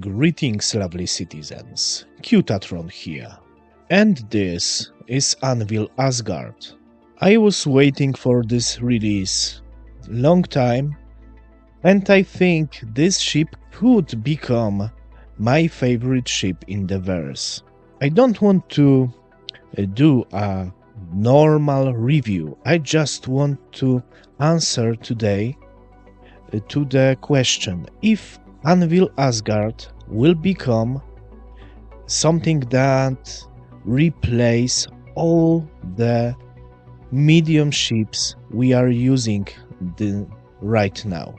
Greetings, lovely citizens, Qutatron here, and this is ANVIL ASGARD. I was waiting for this release long time, and I think this ship could become my favorite ship in the verse. I don't want to do a normal review, I just want to answer today to the question if ANVIL ASGARD will become something that replace all the medium ships we are using right now.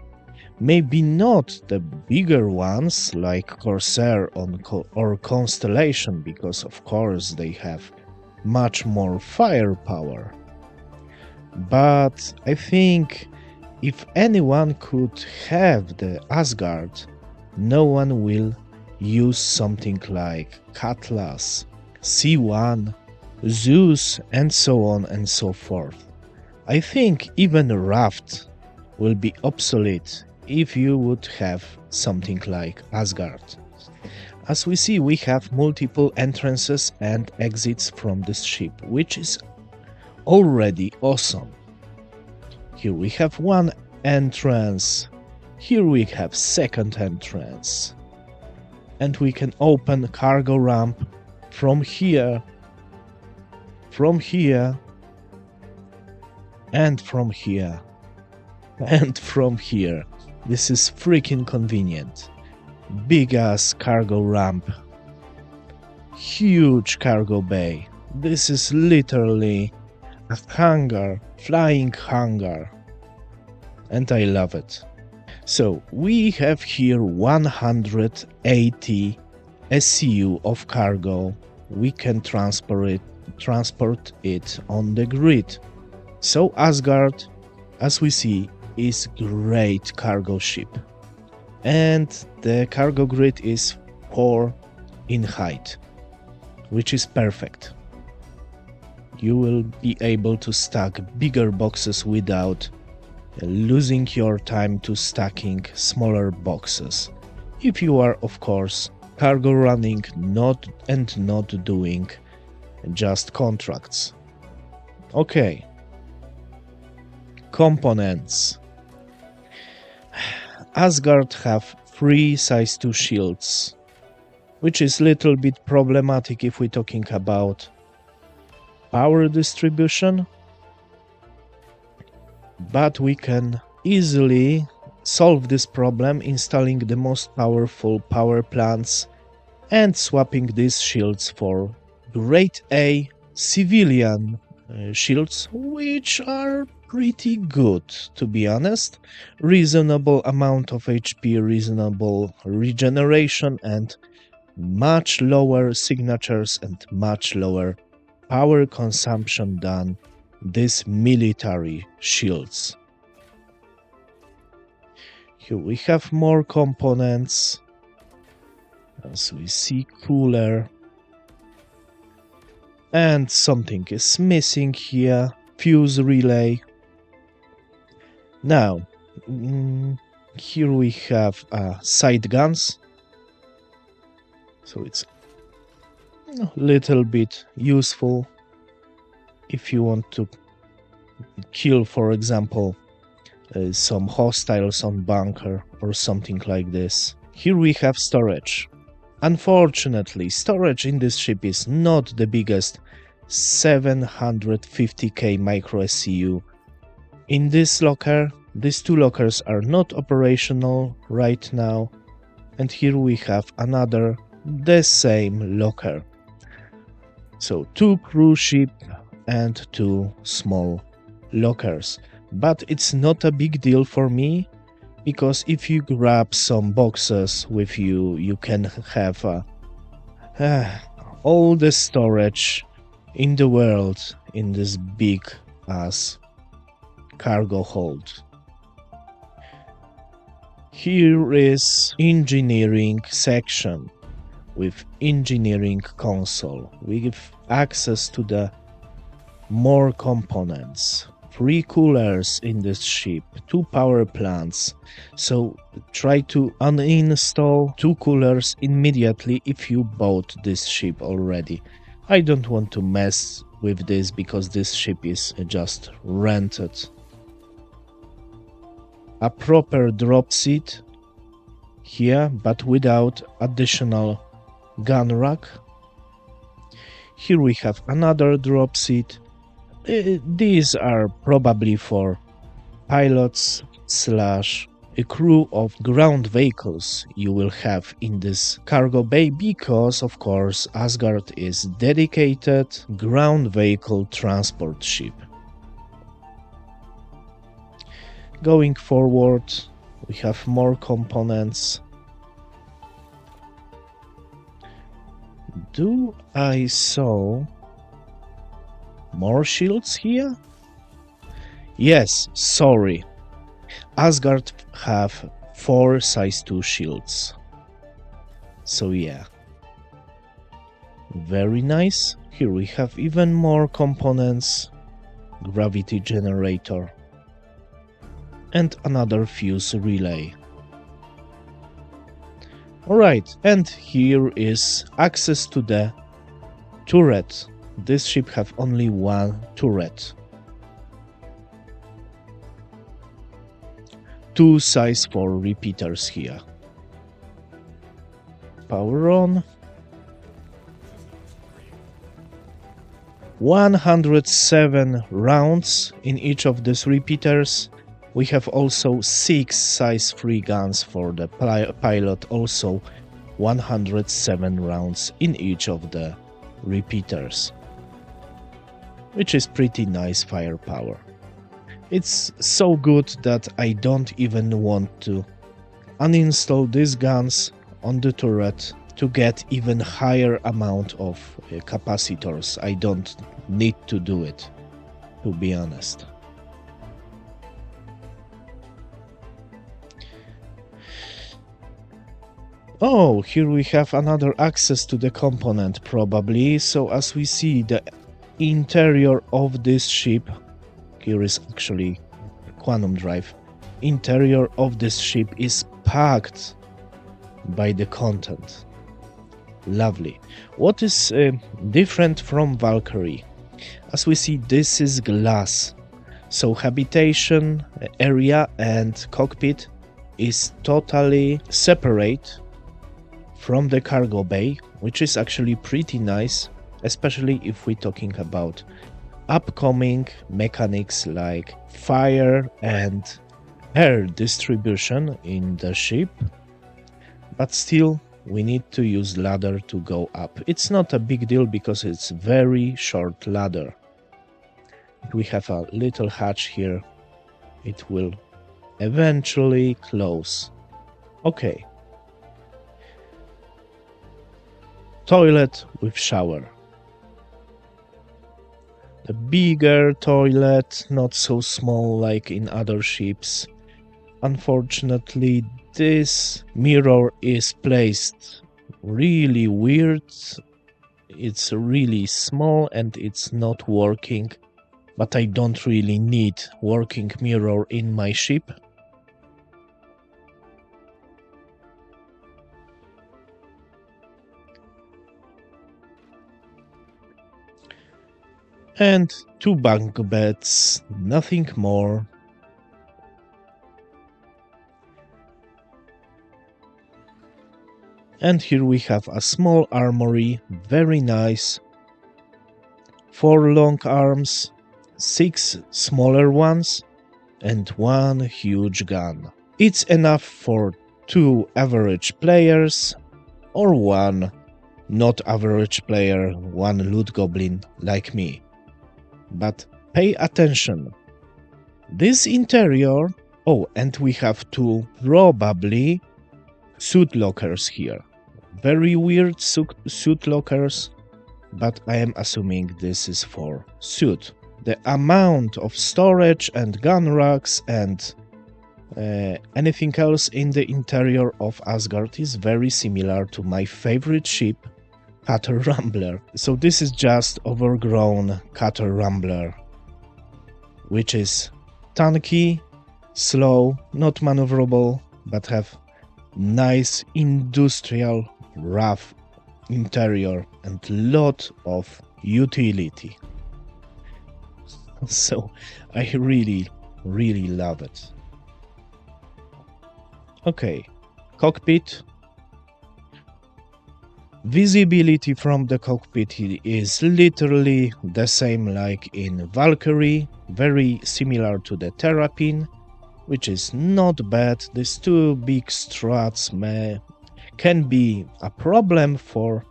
Maybe not the bigger ones like Corsair or Constellation, because of course they have much more firepower. But I think if anyone could have the Asgard, no one will use something like Cutlass, C1, Zeus, and so on and so forth. I think even Raft will be obsolete if you would have something like Asgard. As we see, we have multiple entrances and exits from this ship, which is already awesome. Here we have one entrance, here we have second entrance, and we can open cargo ramp from here, and from here, and from here. This is freaking convenient. Big ass cargo ramp, huge cargo bay. This is literally a hangar, flying hangar, and I love it. So we have here 180 SCU of cargo. We can transport it on the grid. So Asgard, as we see, is great cargo ship, and the cargo grid is 4 in height, which is perfect. You will be able to stack bigger boxes without losing your time to stacking smaller boxes, if you are of course cargo running not doing just contracts. Okay, components. Asgard have 3 size 2 shields, which is little bit problematic if we're talking about power distribution, but we can easily solve this problem installing the most powerful power plants and swapping these shields for grade A civilian shields, which are pretty good, to be honest. Reasonable amount of HP, reasonable regeneration, and much lower signatures and much lower power consumption than these military shields. Here we have more components. As we see, cooler. And something is missing here. Fuse relay. Now, here we have side guns. So it's a little bit useful if you want to kill, for example, some hostiles on bunker or something like this. Here we have storage. Unfortunately, storage in this ship is not the biggest, 750k micro SCU. In this locker, these 2 lockers are not operational right now, and here we have another, the same locker. So 2 cruise ship and 2 small lockers. But it's not a big deal for me, because if you grab some boxes with you, you can have all the storage in the world in this big ass cargo hold. Here is engineering section with engineering console. We give access to the more components. 3 coolers in this ship, 2 power plants, so try to uninstall 2 coolers immediately if you bought this ship already. I don't want to mess with this because this ship is just rented. A proper drop seat here, but without additional gun rack. Here we have another drop seat. These are probably for pilots slash a crew of ground vehicles you will have in this cargo bay because, of course, Asgard is dedicated ground vehicle transport ship. Going forward, we have more components. Do I saw more shields here? Yes, sorry. Asgard have 4 size 2 shields. So yeah. Very nice. Here we have even more components. Gravity generator. And another fuse relay. Alright, and here is access to the turret. This ship have only 1 turret. 2 size 4 repeaters here. Power on. 107 rounds in each of these repeaters. We have also 6 size 3 guns for the pilot, also 107 rounds in each of the repeaters, which is pretty nice firepower. It's so good that I don't even want to uninstall these guns on the turret to get even higher amount of capacitors. I don't need to do it, to be honest. Oh, here we have another access to the component probably. So as we see, the interior of this ship, here is actually quantum drive. Interior of this ship is packed by the content. Lovely. What is different from Valkyrie? As we see, this is glass. So habitation area and cockpit is totally separate from the cargo bay, which is actually pretty nice, especially if we're talking about upcoming mechanics like fire and air distribution in the ship. But still, we need to use ladder to go up. It's not a big deal because it's very short ladder. We have a little hatch here. It will eventually close. Okay. Toilet with shower. A bigger toilet, not so small like in other ships. Unfortunately, this mirror is placed really weird. It's really small and it's not working, but I don't really need working mirror in my ship. And 2 bunk beds, nothing more. And here we have a small armory, very nice. 4 long arms, 6 smaller ones, and 1 huge gun. It's enough for 2 average players, or 1 not average player, 1 loot goblin like me. But pay attention. This interior... Oh, and we have 2 probably suit lockers here. Very weird suit lockers, but I am assuming this is for suit. The amount of storage and gun racks and anything else in the interior of Asgard is very similar to my favorite ship, Cutter Rambler. So this is just overgrown Cutter Rambler which is tanky, slow, not maneuverable, but have nice industrial rough interior and lot of utility. So I really love it. Okay, cockpit. Visibility from the cockpit is literally the same like in Valkyrie, very similar to the Terrapin, which is not bad. These two big struts can be a problem for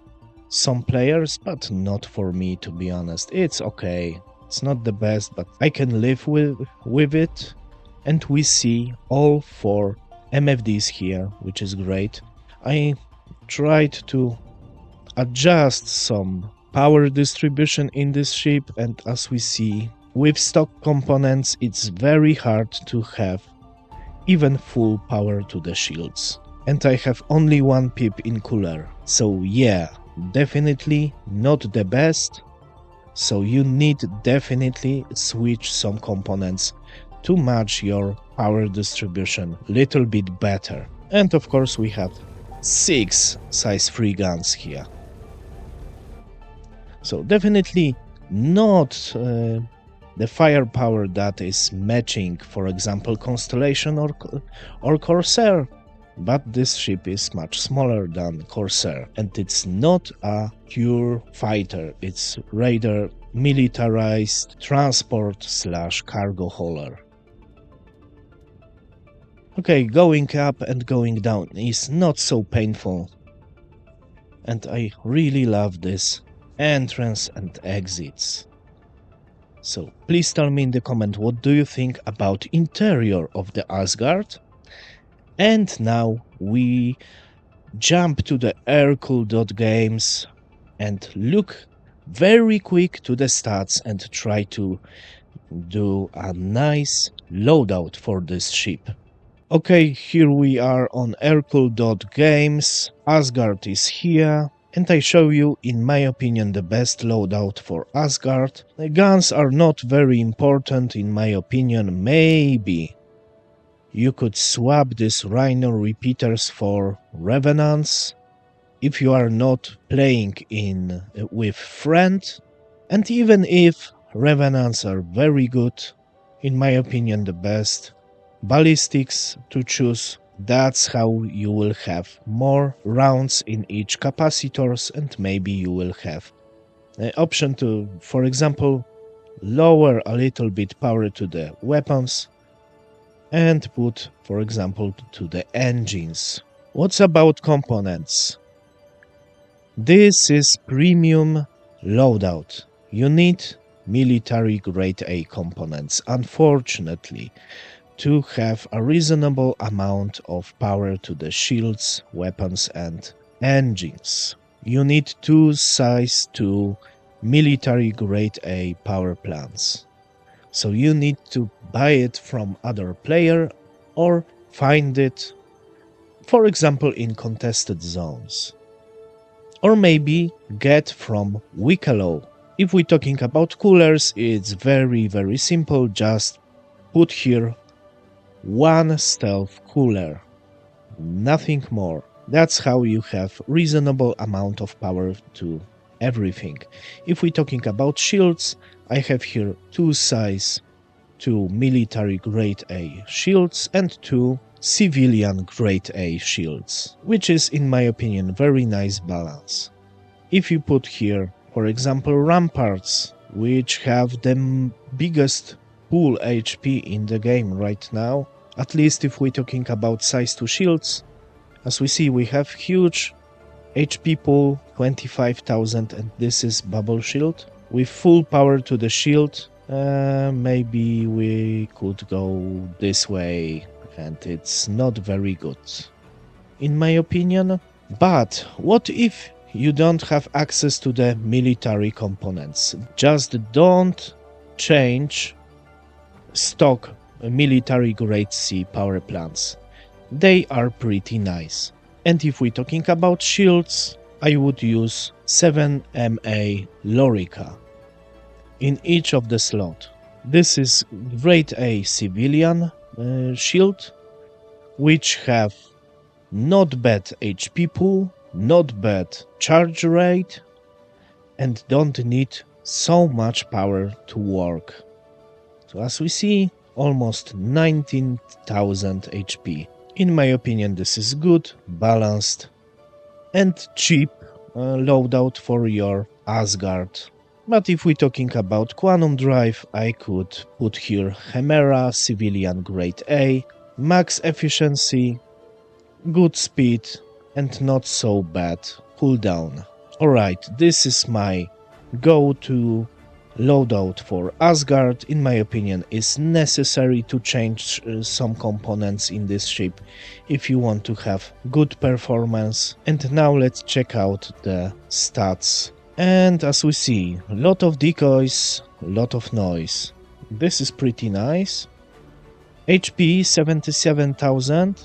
some players, but not for me, to be honest. It's okay. It's not the best, but I can live with it. And we see all 4 MFDs here, which is great. I tried to adjust some power distribution in this ship, and as we see, with stock components, it's very hard to have even full power to the shields. And I have only 1 pip in cooler. So yeah, definitely not the best. So you need definitely switch some components to match your power distribution a little bit better. And of course we have 6 size 3 guns here. So definitely not the firepower that is matching, for example, Constellation or Corsair, but this ship is much smaller than Corsair, and it's not a pure fighter, it's rather militarized transport/cargo hauler. Okay, going up and going down is not so painful, and I really love this entrance and exits. So please tell me in the comment what do you think about interior of the ASGARD. And now we jump to the aircool games and look very quick to the stats and try to do a nice loadout for this ship. Okay, here we are on aircool games. ASGARD is here. And I show you, in my opinion, the best loadout for ASGARD. The guns are not very important, in my opinion. Maybe you could swap these Rhino repeaters for Revenants if you are not playing with friend. And even if Revenants are very good, in my opinion, the best ballistics to choose. That's how you will have more rounds in each capacitors, and maybe you will have the option to, for example, lower a little bit power to the weapons and put, for example, to the engines. What's about components? This is premium loadout. You need military grade A components, unfortunately, to have a reasonable amount of power to the shields, weapons and engines. You need 2 size 2 military grade A power plants. So you need to buy it from other player or find it, for example, in contested zones. Or maybe get from Wicklow. If we're talking about coolers, it's very simple. Just put here 1 stealth cooler, nothing more. That's how you have reasonable amount of power to everything. If we're talking about shields, I have here 2 size 2 military grade A shields and 2 civilian grade A shields, which is, in my opinion, very nice balance. If you put here, for example, ramparts, which have the biggest pool HP in the game right now, at least if we're talking about size 2 shields. As we see, we have huge HP pool, 25,000, and this is bubble shield. With full power to the shield, maybe we could go this way, and it's not very good, in my opinion. But what if you don't have access to the military components? Just don't change stock military grade C power plants. They are pretty nice. And if we're talking about shields, I would use 7MA Lorica in each of the slot. This is grade A civilian shield, which have not bad HP pool, not bad charge rate, and don't need so much power to work. So as we see, almost 19,000 HP. In my opinion, this is good, balanced, and cheap loadout for your ASGARD. But if we're talking about Quantum Drive, I could put here Chimera, Civilian Grade A, max efficiency, good speed, and not so bad cooldown. Alright, this is my go-to loadout for ASGARD. In my opinion, is necessary to change some components in this ship if you want to have good performance. And now let's check out the stats. And as we see, a lot of decoys, a lot of noise. This is pretty nice. HP 77,000.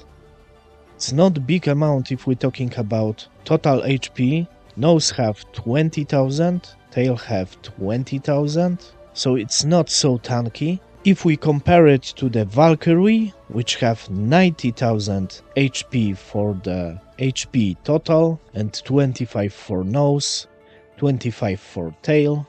It's not a big amount if we're talking about total HP. Nose have 20,000, tail have 20,000, so it's not so tanky. If we compare it to the Valkyrie, which have 90,000 HP for the HP total and 25 for nose, 25 for tail,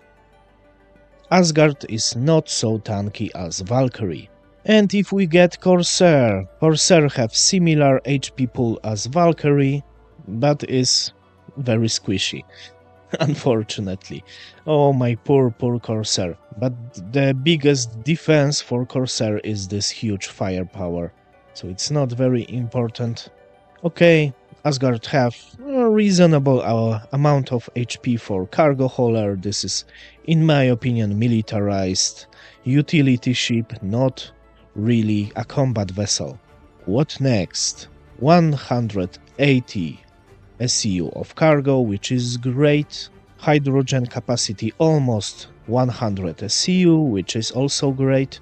ASGARD is not so tanky as Valkyrie. And if we get Corsair, Corsair have similar HP pool as Valkyrie, but is very squishy, unfortunately. Oh, my poor Corsair. But the biggest defense for Corsair is this huge firepower, so it's not very important. Okay, ASGARD have a reasonable amount of HP for cargo hauler. This is, in my opinion, militarized utility ship, not really a combat vessel. What next? 180 SEU of cargo, which is great. Hydrogen capacity almost 100 SEU, which is also great.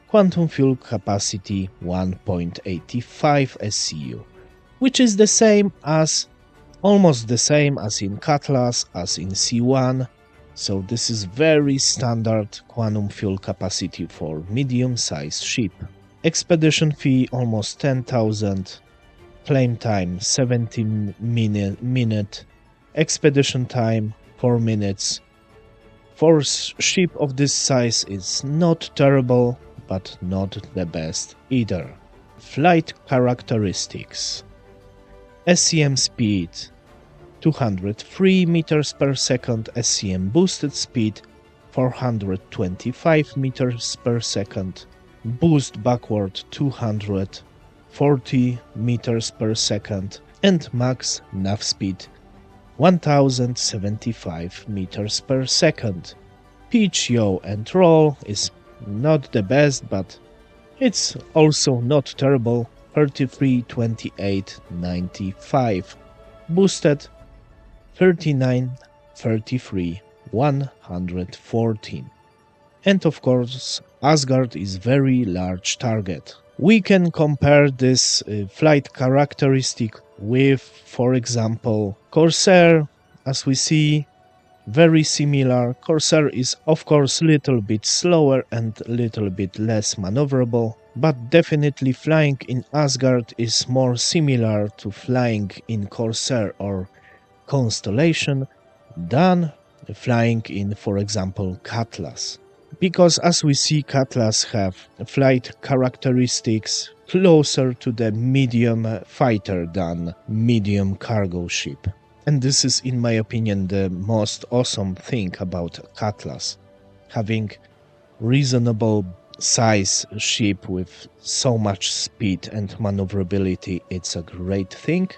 Quantum fuel capacity 1.85 SEU, which is the same as, almost the same as in Cutlass, as in C1. So this is very standard quantum fuel capacity for medium-sized ship. Expedition fee almost 10,000. Claim time 17 minute. Expedition time 4 minutes. For ship of this size is not terrible, but not the best either. Flight characteristics. SCM speed 203 meters per second, SCM boosted speed 425 meters per second, boost backward 240 meters per second, and max nav speed 1075 meters per second. Pitch, yaw and roll is not the best, but it's also not terrible. 33, 28, 95. Boosted 39, 33, 114. And of course, ASGARD is very large target. We can compare this flight characteristic with, for example, Corsair. As we see, very similar. Corsair is of course a little bit slower and a little bit less maneuverable, but definitely flying in ASGARD is more similar to flying in Corsair or Constellation than flying in, for example, Cutlass. Because as we see, Cutlass have flight characteristics closer to the medium fighter than medium cargo ship. And this is, in my opinion, the most awesome thing about Cutlass. Having reasonable size ship with so much speed and maneuverability, it's a great thing.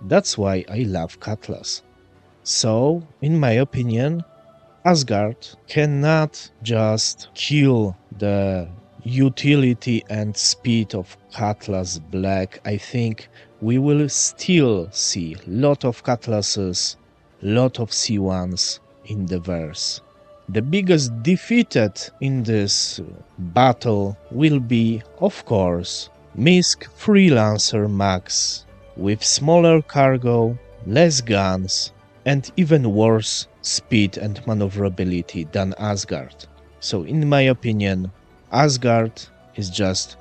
That's why I love Cutlass. So, in my opinion, ASGARD cannot just kill the utility and speed of Cutlass Black. I think we will still see lot of Cutlasses, lot of C1s in the verse. The biggest defeated in this battle will be, of course, MISC Freelancer Max, with smaller cargo, less guns, and even worse speed and maneuverability than ASGARD. So in my opinion, Asgard is just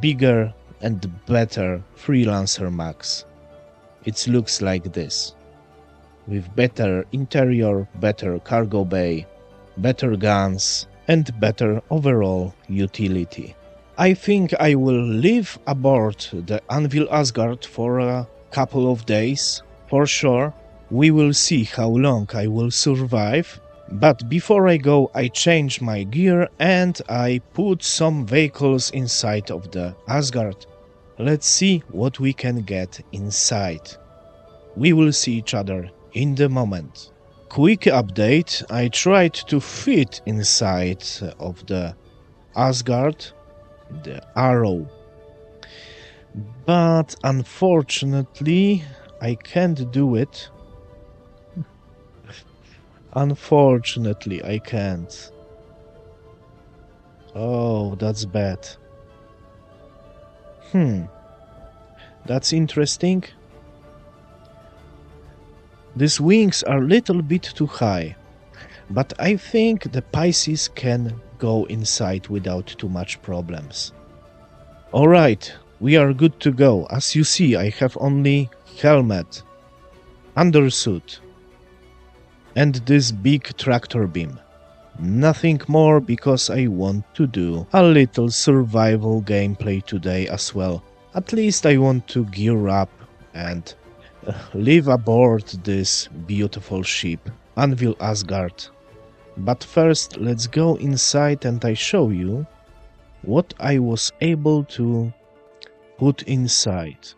bigger and better Freelancer Max. It looks like this, with better interior, better cargo bay, better guns, and better overall utility. I think I will live aboard the ANVIL Asgard for a couple of days, for sure. We will see how long I will survive. But before I go, I change my gear and I put some vehicles inside of the Asgard. Let's see what we can get inside. We will see each other in the moment. Quick update, I tried to fit inside of the Asgard, the Arrow. But unfortunately, I can't do it. Unfortunately, I can't. Oh, that's bad. That's interesting. These wings are a little bit too high, but I think the Pisces can go inside without too much problems. Alright, we are good to go. As you see, I have only helmet, undersuit, and this big tractor beam. Nothing more because I want to do a little survival gameplay today as well. At least I want to gear up and live aboard this beautiful ship, ANVIL Asgard. But first, let's go inside and I show you what I was able to put inside.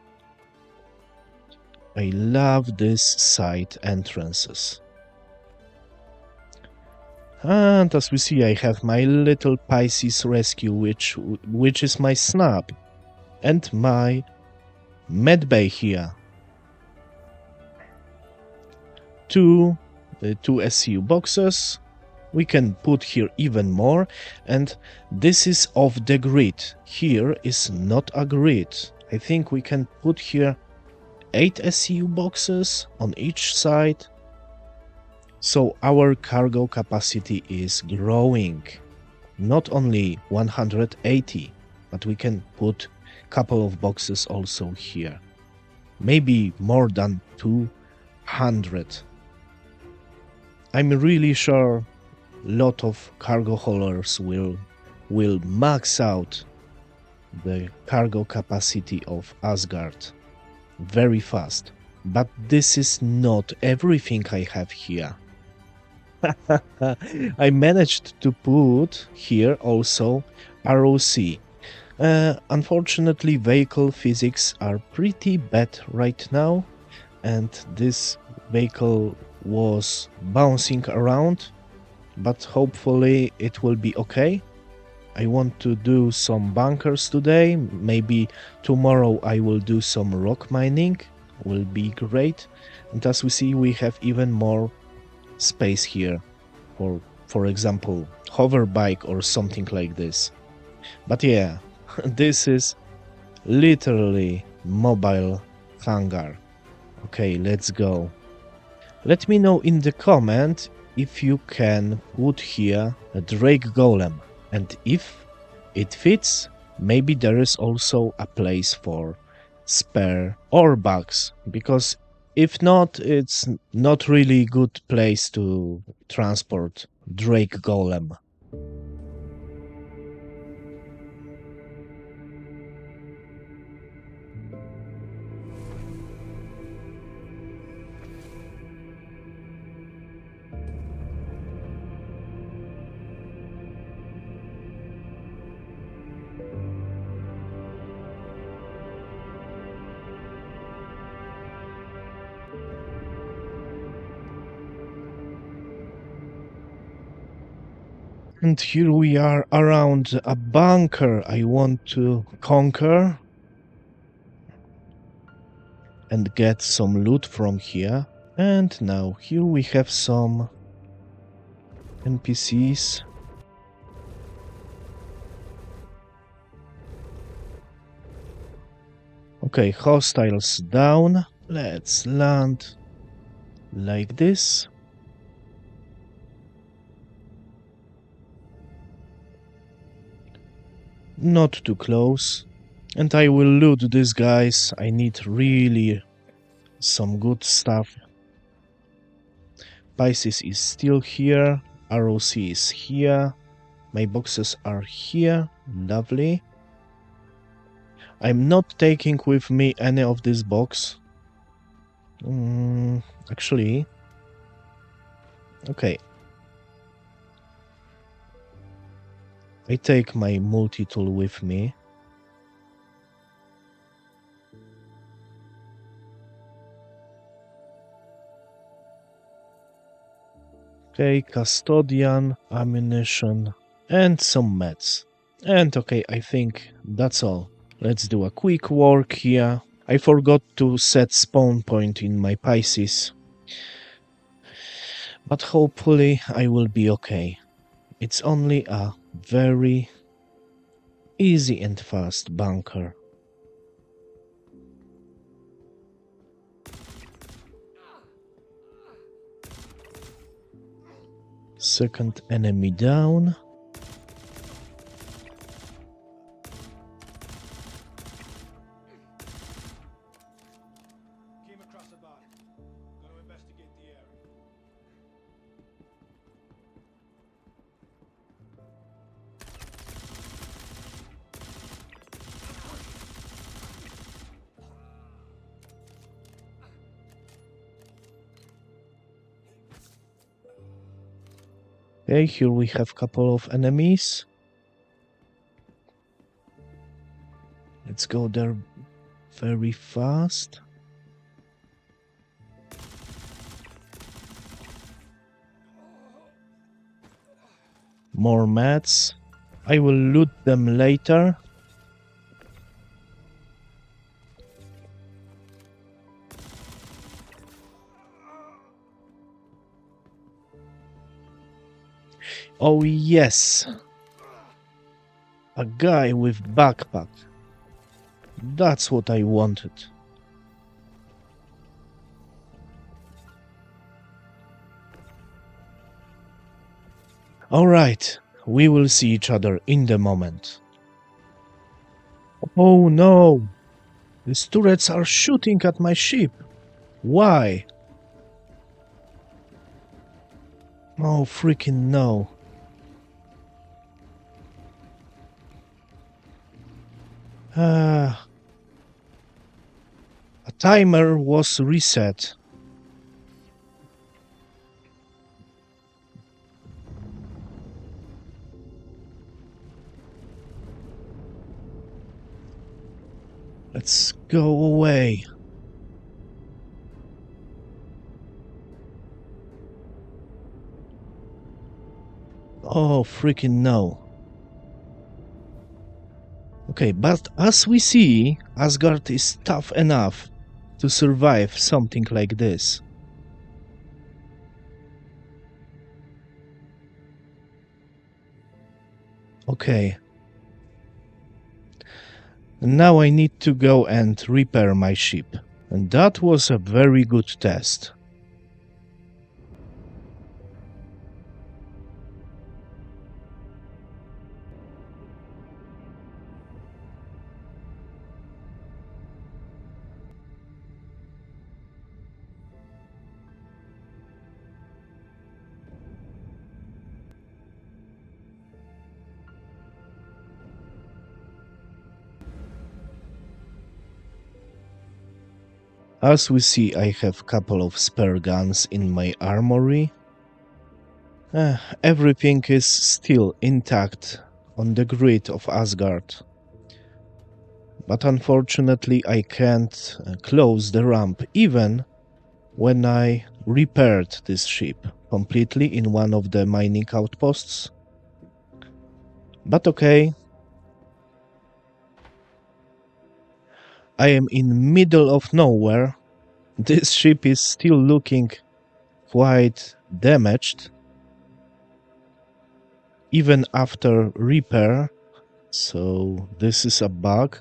I love these side entrances. And as we see, I have my little Pisces rescue, which is my snap, and my medbay here. Two SCU boxes. We can put here even more, and this is off the grid. Here is not a grid. I think we can put here 8 SCU boxes on each side. So our cargo capacity is growing. Not only 180, but we can put a couple of boxes also here. Maybe more than 200. I'm really sure a lot of cargo haulers will max out the cargo capacity of Asgard very fast. But this is not everything I have here. I managed to put here also ROC. Unfortunately, vehicle physics are pretty bad right now, and this vehicle was bouncing around, but hopefully it will be okay. I want to do some bunkers today. Maybe tomorrow I will do some rock mining. Will be great. And as we see, we have even more space here for example, hover bike or something like this. But yeah, this is literally mobile hangar. Okay, let's go. Let me know in the comment if you can put here a Drake Golem, and if it fits, maybe there is also a place for spare ore bags, because if not, it's not really good place to transport Drake Golem. And here we are around a bunker I want to conquer and get some loot from here. And now here we have some NPCs. Okay, hostiles down. Let's land like this. Not too close. And I will loot these guys. I need really some good stuff. Pisces is still here. ROC is here. My boxes are here. Lovely. I'm not taking with me any of this box. Actually, okay. I take my multi-tool with me. Okay, custodian, ammunition, and some meds. And okay, I think that's all. Let's do a quick walk here. I forgot to set spawn point in my Pisces. But hopefully I will be okay. It's only a very easy and fast bunker. Second enemy down. Came across a body. Gonna investigate the area. Okay, here we have a couple of enemies. Let's go there very fast. More mats. I will loot them later. Oh yes! A guy with backpack. That's what I wanted. Alright, we will see each other in the moment. Oh no! These turrets are shooting at my ship. Why? Oh freaking no. A timer was reset. Let's go away. Oh freaking no. Okay, but as we see, Asgard is tough enough to survive something like this. Okay. Now I need to go and repair my ship. And that was a very good test. As we see, I have a couple of spare guns in my armory. Everything is still intact on the grid of Asgard. But unfortunately I can't close the ramp even when I repaired this ship completely in one of the mining outposts. But okay. I am in middle of nowhere. This ship is still looking quite damaged, even after repair, so this is a bug.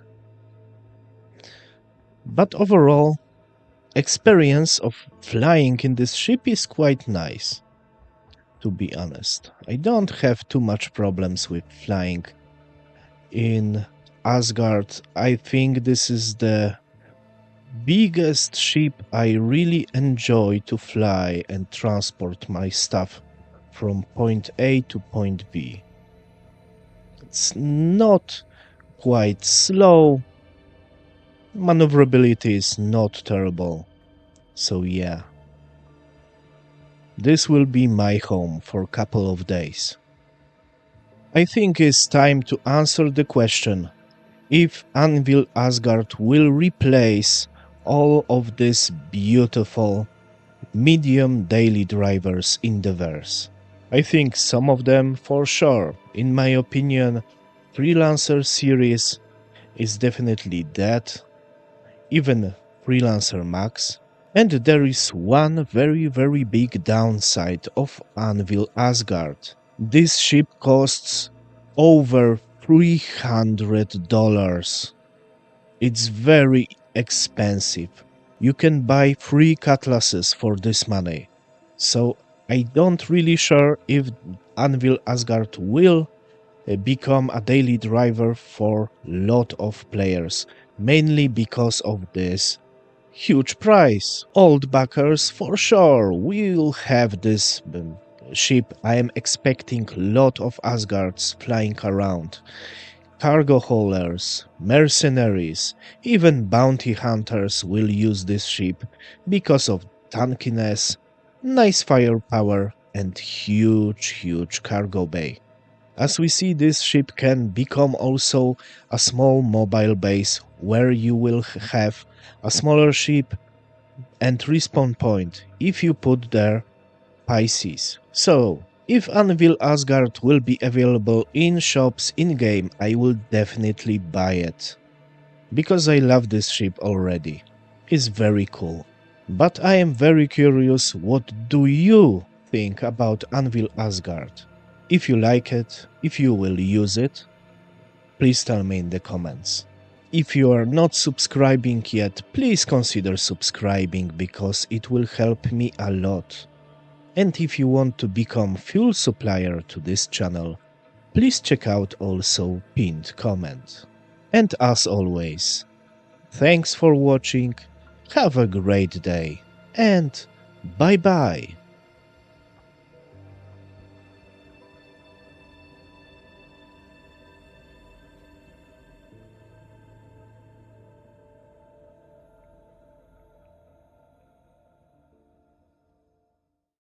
But overall, experience of flying in this ship is quite nice, to be honest. I don't have too much problems with flying in Asgard. I think this is the biggest ship I really enjoy to fly and transport my stuff from point A to point B. It's not quite slow, maneuverability is not terrible, so yeah. This will be my home for a couple of days. I think it's time to answer the question if ANVIL Asgard will replace all of these beautiful medium daily drivers in the verse. I think some of them for sure. In my opinion, Freelancer series is definitely dead, even Freelancer Max. And there is one very big downside of ANVIL Asgard. This ship costs over $300. It's very expensive. You can buy 3 cutlasses for this money. So I don't really sure if ANVIL Asgard will become a daily driver for lot of players, mainly because of this huge price. Old backers for sure will have this ship. I am expecting lot of Asgards flying around. Cargo haulers, mercenaries, even bounty hunters will use this ship because of tankiness, nice firepower and huge cargo bay. As we see, this ship can become also a small mobile base where you will have a smaller ship and respawn point if you put there Pisces. So, if ANVIL Asgard will be available in shops in-game, I will definitely buy it. Because I love this ship already. It's very cool. But I am very curious, what do you think about ANVIL Asgard? If you like it, if you will use it, please tell me in the comments. If you are not subscribing yet, please consider subscribing because it will help me a lot. And if you want to become fuel supplier to this channel, please check out also pinned comment. And as always, thanks for watching, have a great day, and bye bye!